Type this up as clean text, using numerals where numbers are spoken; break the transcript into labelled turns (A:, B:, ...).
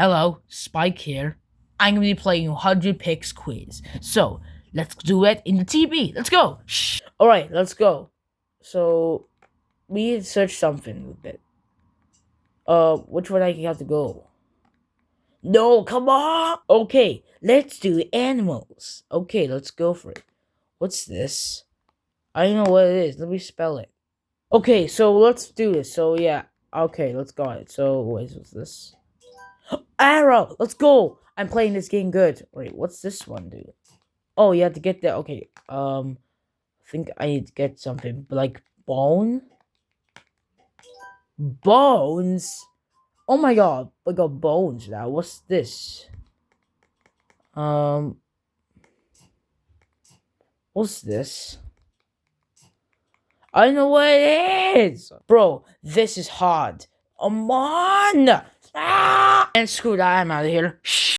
A: Hello, Spike here. I'm gonna be playing 100 Picks quiz. So, let's do it in the TV. Let's go. Shh. Alright, let's go. So, we need to search something a bit. Which one I have to go? No, come on! Okay, let's do animals. Okay, let's go for it. What's this? I don't know what it is. Let me spell it. Okay, so let's do this. So, yeah. Okay, let's go. So, what's this? Arrow! Let's go! I'm playing this game good. Wait, what's this one, dude? Oh, you have to get that. Okay, I think I need to get something like bone? Bones? Oh my god, I got bones now. What's this? What's this? I know what it is! Bro, this is hard. Come on! Ah! And screw that, I'm out of here. Shh.